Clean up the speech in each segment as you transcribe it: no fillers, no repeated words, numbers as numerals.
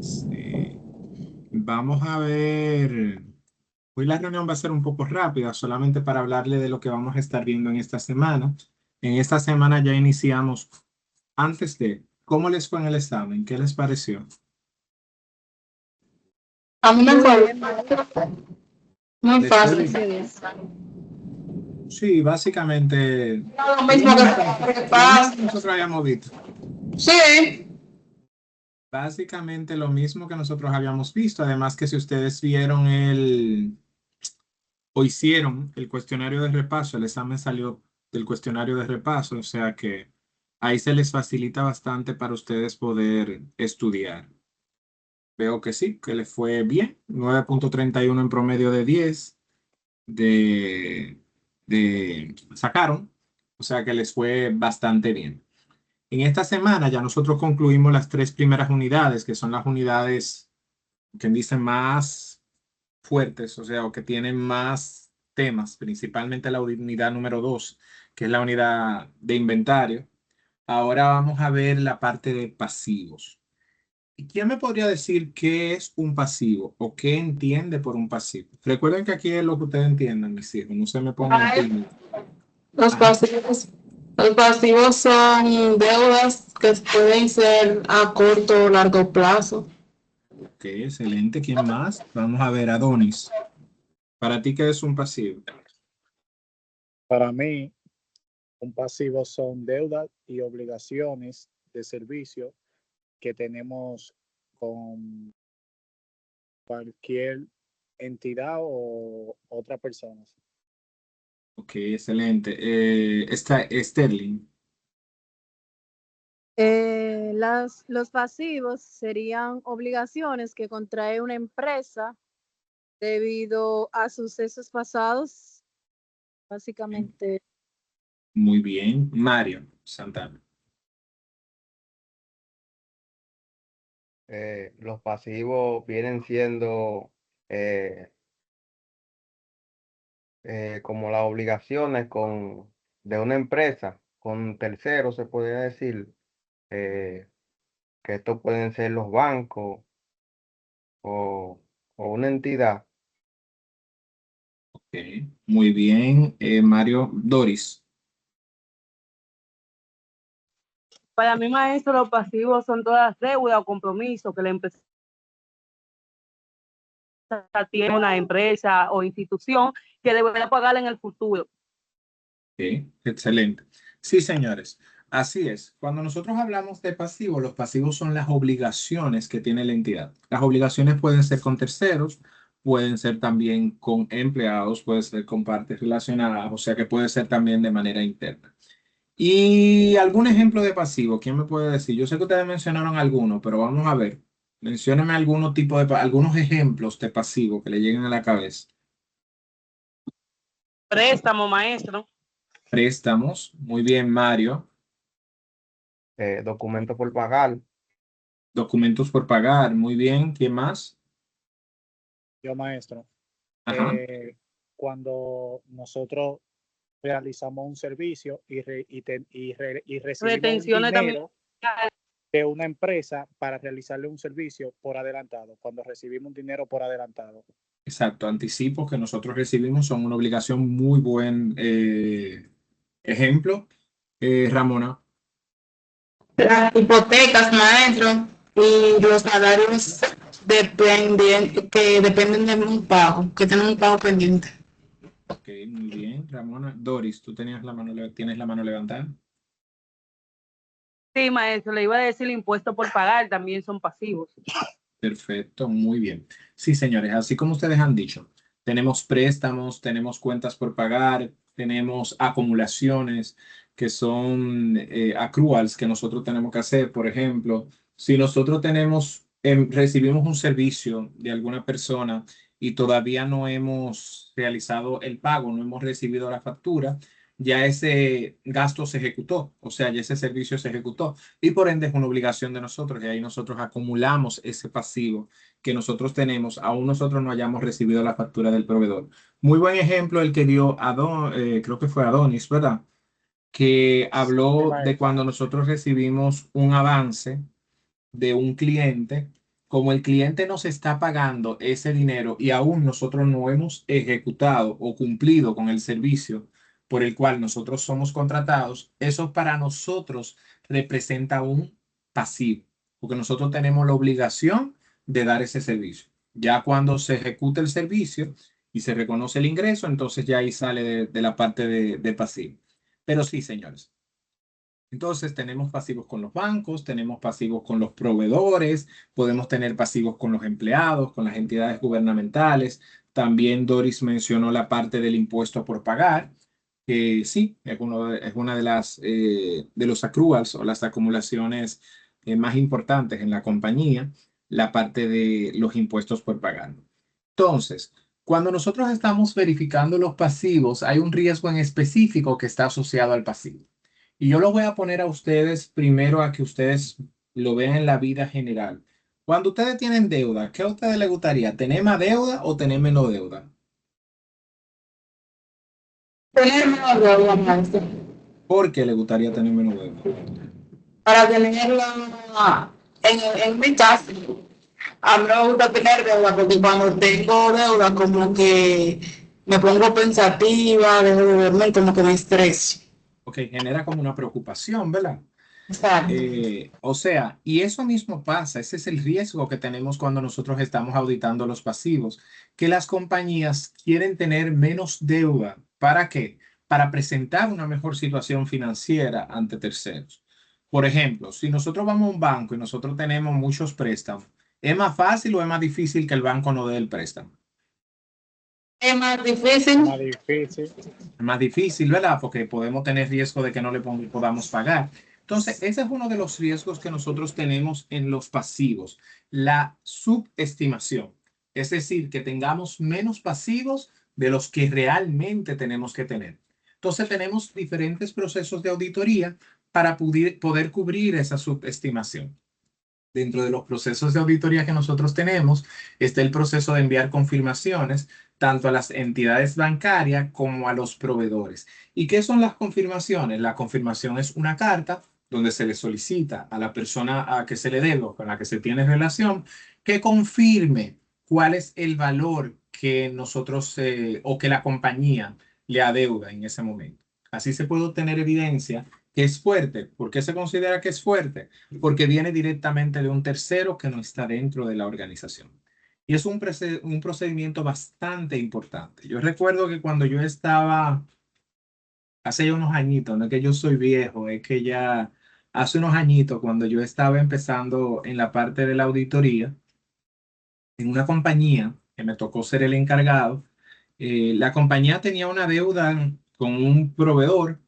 Sí. Vamos a ver. Hoy la reunión va a ser un poco rápida, solamente para hablarle de lo que vamos a estar viendo en esta semana. En esta semana ya iniciamos. Antes de, ¿cómo les fue en el examen? ¿Qué les pareció? A mí me Muy fue bien, muy muy ¿Les fue fácil. gracias a bien? Dios. Sí, básicamente Lo lo mismo que mismo, lo mismo que pasa. nosotros habíamos visto. Sí, Básicamente lo mismo que nosotros habíamos visto. Además que si ustedes vieron o hicieron el cuestionario de repaso, el examen salió del cuestionario de repaso, o sea que ahí se les facilita bastante para ustedes poder estudiar. Veo que sí, que les fue bien, 9,31 en promedio de 10 sacaron, o sea que les fue bastante bien. En esta semana ya nosotros concluimos las tres primeras unidades, que son las unidades que dicen más fuertes, o sea, o que tienen más temas, principalmente la unidad número 2, que es la unidad de inventario. Ahora vamos a ver la parte de pasivos. ¿Y quién me podría decir qué es un pasivo o qué entiende por un pasivo? Recuerden que aquí es lo que ustedes entiendan, mis hijos, no se me pongan tímidos. los Ajá, pasivos. Los pasivos son deudas que pueden ser a corto o largo plazo. ok, excelente. ¿Quién más? Vamos a ver, Adonis. ¿Para ti qué es un pasivo? Para mí, un pasivo son deudas y obligaciones de servicio que tenemos con cualquier entidad o otra persona. Ok, excelente. Está Sterling. Los pasivos serían obligaciones que contrae una empresa debido a sucesos pasados, básicamente. Muy bien. Mario Santana. Los pasivos vienen siendo eh, como las obligaciones de una empresa con terceros, se podría decir, eh, que estos pueden ser los bancos o, o una entidad. Ok, muy bien. Mario Doris. Para mí, maestro, los pasivos son todas deudas o compromisos que la empresa tiene, una empresa o institución que deberá pagar en el futuro. Ok, excelente. Sí, señores. Así es. Cuando nosotros hablamos de pasivos, los pasivos son las obligaciones que tiene la entidad. Las obligaciones pueden ser con terceros, pueden ser también con empleados, pueden ser con partes relacionadas, o sea que puede ser también de manera interna. ¿Y algún ejemplo de pasivo? ¿Quién me puede decir? Yo sé que ustedes mencionaron algunos, pero vamos a ver. Menciónenme algunos ejemplos de pasivo que le lleguen a la cabeza. Préstamo, maestro. Préstamos. Muy bien, Mario. Documentos por pagar. Documentos por pagar. Muy bien. ¿Quién más? Yo, maestro, Ajá. cuando nosotros realizamos un servicio y recibimos un Retenciones también. dinero de una empresa para realizarle un servicio por adelantado, cuando recibimos un dinero por adelantado. Exacto. Anticipos que nosotros recibimos son una obligación muy buen ejemplo. Ramona. Las hipotecas, maestro, y los salarios que dependen de un pago, que tienen un pago pendiente. Ok, muy bien. Ramona. Doris, tú tienes la mano levantada. Sí, maestro, le iba a decir impuestos por pagar, también son pasivos. Perfecto, muy bien. Sí, señores, así como ustedes han dicho, tenemos préstamos, tenemos cuentas por pagar, tenemos acumulaciones que son accruals que nosotros tenemos que hacer. Por ejemplo, si nosotros recibimos un servicio de alguna persona y todavía no hemos realizado el pago, no hemos recibido la factura, ya ese gasto se ejecutó, o sea, ya ese servicio se ejecutó y por ende es una obligación de nosotros y ahí nosotros acumulamos ese pasivo que nosotros tenemos, aún nosotros no hayamos recibido la factura del proveedor. Muy buen ejemplo el que dio creo que fue Adonis, ¿verdad? Que Sí, habló de maestro. cuando nosotros recibimos un avance de un cliente como el cliente nos está pagando ese dinero y aún nosotros no hemos ejecutado o cumplido con el servicio por el cual nosotros somos contratados, eso para nosotros representa un pasivo, porque nosotros tenemos la obligación de dar ese servicio. Ya cuando se ejecuta el servicio y se reconoce el ingreso, entonces ya ahí sale de la parte de pasivo. Pero sí, señores. Entonces tenemos pasivos con los bancos, tenemos pasivos con los proveedores, podemos tener pasivos con los empleados, con las entidades gubernamentales. También Doris mencionó la parte del impuesto por pagar, que sí, es una de las de los accruals o las acumulaciones más importantes en la compañía, la parte de los impuestos por pagar. Entonces, cuando nosotros estamos verificando los pasivos, hay un riesgo en específico que está asociado al pasivo. Y yo lo voy a poner a ustedes primero a que ustedes lo vean en la vida general. Cuando ustedes tienen deuda, ¿qué a ustedes les gustaría? ¿Tener más deuda o tener menos deuda? Tener menos deuda, maestro. ¿Por qué les gustaría tener menos deuda? Para tenerla en mi caso, a mí no me gusta tener deuda porque cuando tengo deuda como que me pongo pensativa, dejo de dormir, como que me estreso. Ok, genera como una preocupación, ¿verdad? Exacto. O sea, y eso mismo pasa, ese es el riesgo que tenemos cuando nosotros estamos auditando los pasivos, que las compañías quieren tener menos deuda. ¿Para qué? Para presentar una mejor situación financiera ante terceros. Por ejemplo, si nosotros vamos a un banco y nosotros tenemos muchos préstamos, ¿es más fácil o es más difícil que el banco nos dé el préstamo? Es más difícil. Más difícil. Es más difícil, ¿verdad? Porque podemos tener riesgo de que no le podamos pagar. Entonces, ese es uno de los riesgos que nosotros tenemos en los pasivos, la subestimación. Es decir, que tengamos menos pasivos de los que realmente tenemos que tener. Entonces, tenemos diferentes procesos de auditoría para poder cubrir esa subestimación. Dentro de los procesos de auditoría que nosotros tenemos está el proceso de enviar confirmaciones tanto a las entidades bancarias como a los proveedores. ¿Y qué son las confirmaciones? La confirmación es una carta donde se le solicita a la persona a que se le debe o con la que se tiene relación que confirme cuál es el valor que nosotros o que la compañía le adeuda en ese momento. Así se puede obtener evidencia que es fuerte. ¿Por qué se considera que es fuerte? Porque viene directamente de un tercero que no está dentro de la organización. Y es un procedimiento bastante importante. Yo recuerdo que cuando yo estaba, hace ya unos añitos, no es que yo soy viejo, es que ya hace unos añitos, cuando yo estaba empezando en la parte de la auditoría, en una compañía que me tocó ser el encargado, la compañía tenía una deuda con un proveedor.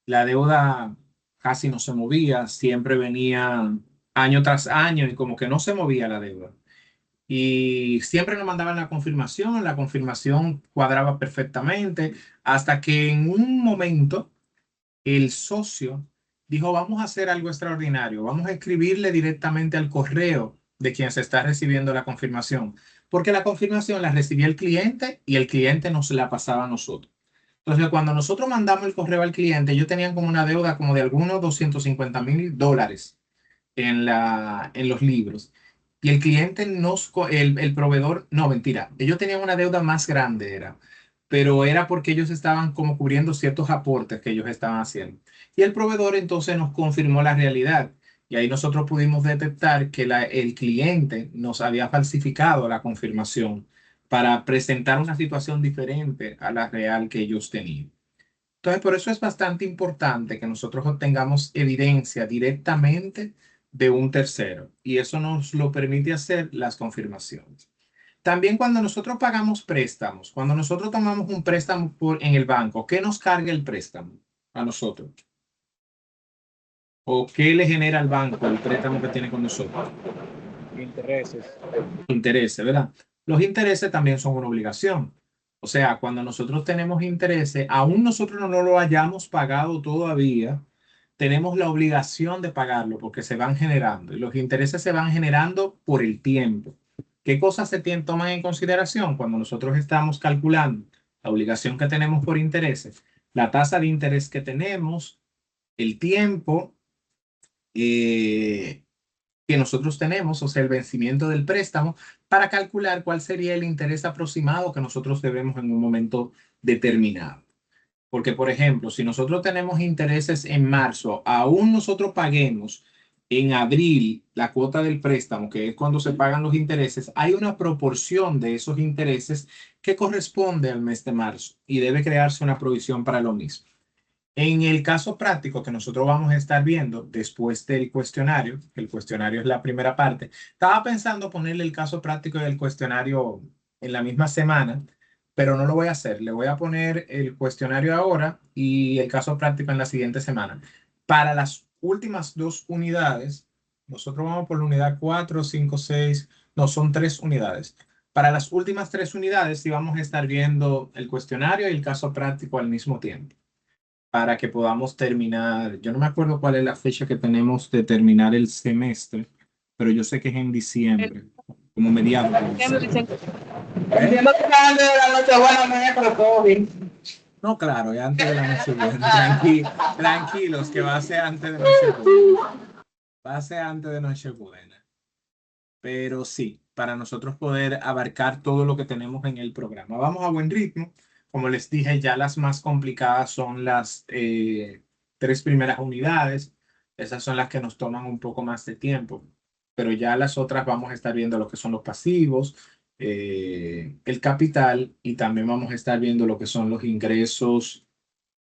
La deuda casi no se movía, siempre venía año tras año y como que no se movía la deuda. Y siempre nos mandaban la confirmación cuadraba perfectamente, hasta que en un momento el socio dijo, vamos a hacer algo extraordinario, vamos a escribirle directamente al correo de quien se está recibiendo la confirmación, porque la confirmación la recibía el cliente y el cliente nos la pasaba a nosotros. Entonces, cuando nosotros mandamos el correo al cliente, ellos tenían como una deuda como de algunos $250,000 en los libros. Y el cliente el proveedor, no, mentira, ellos tenían una deuda más grande, pero era porque ellos estaban como cubriendo ciertos aportes que ellos estaban haciendo. Y el proveedor entonces nos confirmó la realidad. Y ahí nosotros pudimos detectar que el cliente nos había falsificado la confirmación para presentar una situación diferente a la real que ellos tenían. Entonces, por eso es bastante importante que nosotros obtengamos evidencia directamente de un tercero y eso nos lo permite hacer las confirmaciones. También cuando nosotros pagamos préstamos, cuando nosotros tomamos un préstamo en el banco, ¿qué nos carga el préstamo a nosotros? ¿O qué le genera al banco el préstamo que tiene con nosotros? Intereses. Intereses, ¿verdad? Los intereses también son una obligación. O sea, cuando nosotros tenemos intereses, aún nosotros no lo hayamos pagado todavía, tenemos la obligación de pagarlo porque se van generando y los intereses se van generando por el tiempo. ¿Qué cosas se toman en consideración cuando nosotros estamos calculando la obligación que tenemos por intereses? La tasa de interés que tenemos, el tiempo, que nosotros tenemos, o sea, el vencimiento del préstamo, para calcular cuál sería el interés aproximado que nosotros debemos en un momento determinado. Porque, por ejemplo, si nosotros tenemos intereses en marzo, aún nosotros paguemos en abril la cuota del préstamo, que es cuando se pagan los intereses, hay una proporción de esos intereses que corresponde al mes de marzo y debe crearse una provisión para lo mismo. En el caso práctico que nosotros vamos a estar viendo después del cuestionario, que el cuestionario es la primera parte, estaba pensando ponerle el caso práctico del cuestionario en la misma semana, pero no lo voy a hacer. Le voy a poner el cuestionario ahora y el caso práctico en la siguiente semana. Para las últimas 2 unidades, nosotros vamos por la unidad 4, 5, 6, no, son 3 unidades. Para las últimas 3 unidades sí vamos a estar viendo el cuestionario y el caso práctico al mismo tiempo, para que podamos terminar. Yo no me acuerdo cuál es la fecha que tenemos de terminar el semestre, pero yo sé que es en diciembre, como mediados de diciembre. Dicen Entiendo que está antes de la noche buena, maestro, todo bien. No, claro, es antes de la Nochebuena. Tranquilos, que va a ser antes de Nochebuena. Va a ser antes de Nochebuena. Pero sí, para nosotros poder abarcar todo lo que tenemos en el programa. Vamos a buen ritmo. Como les dije, ya las más complicadas son las 3 primeras unidades. Esas son las que nos toman un poco más de tiempo. Pero ya las otras vamos a estar viendo lo que son los pasivos, el capital, y también vamos a estar viendo lo que son los ingresos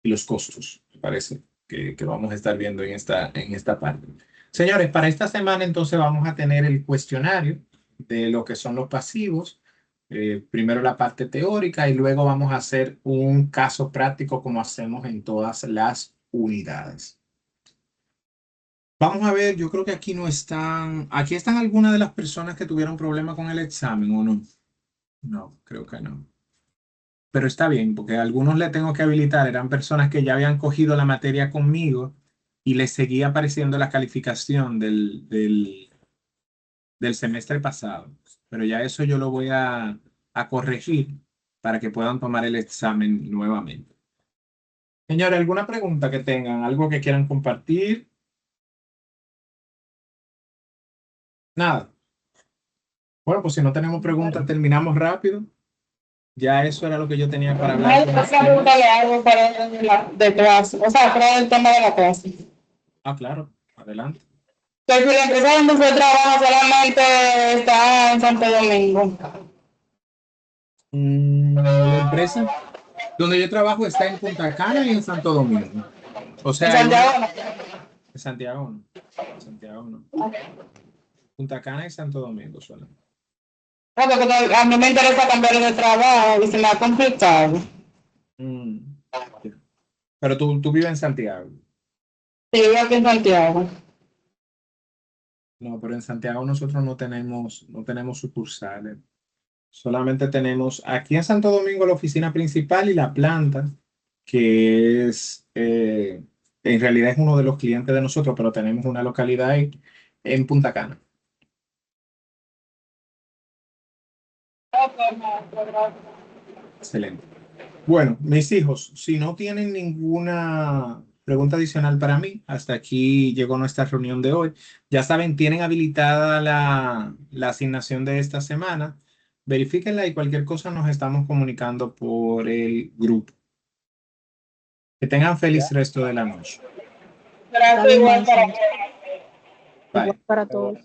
y los costos. Me parece que vamos a estar viendo en esta parte. Señores, para esta semana entonces vamos a tener el cuestionario de lo que son los pasivos. Primero la parte teórica y luego vamos a hacer un caso práctico como hacemos en todas las unidades. Vamos a ver, yo creo que aquí no están, aquí están algunas de las personas que tuvieron problema con el examen, ¿o no? No, creo que no. Pero está bien, porque a algunos le tengo que habilitar, eran personas que ya habían cogido la materia conmigo y les seguía apareciendo la calificación del semestre pasado. Pero ya eso yo lo voy a corregir para que puedan tomar el examen nuevamente. Señores, ¿alguna pregunta que tengan? ¿Algo que quieran compartir? Nada. Bueno, pues si no tenemos preguntas, terminamos rápido. Ya eso era lo que yo tenía para hablar Ay, con yo quiero preguntarle ustedes. algo para de clase, o sea, para el tema de la clase. Ah, claro, adelante. Que si la empresa donde usted trabaja solamente está en Santo Domingo. La empresa donde yo trabajo está en Punta Cana y en Santo Domingo. O En sea, hay Santiago una no. en Santiago, no. Santiago no. Punta Cana y Santo Domingo solamente. No, porque a mí me interesa cambiar de trabajo y se me ha complicado. Mm, ya. Pero tú vives en Santiago. Sí, vivo aquí en Santiago. No, pero en Santiago nosotros no tenemos sucursales. Solamente tenemos aquí en Santo Domingo la oficina principal y la planta, que es, en realidad es uno de los clientes de nosotros, pero tenemos una localidad ahí en Punta Cana. Excelente. Bueno, mis hijos, si no tienen ninguna pregunta adicional para mí, hasta aquí llegó nuestra reunión de hoy. Ya saben, tienen habilitada la asignación de esta semana. Verifíquenla y cualquier cosa nos estamos comunicando por el grupo. Que tengan Ya, feliz resto de la noche. Está Gracias bien, igual para maestro. Igual Bye. para todos.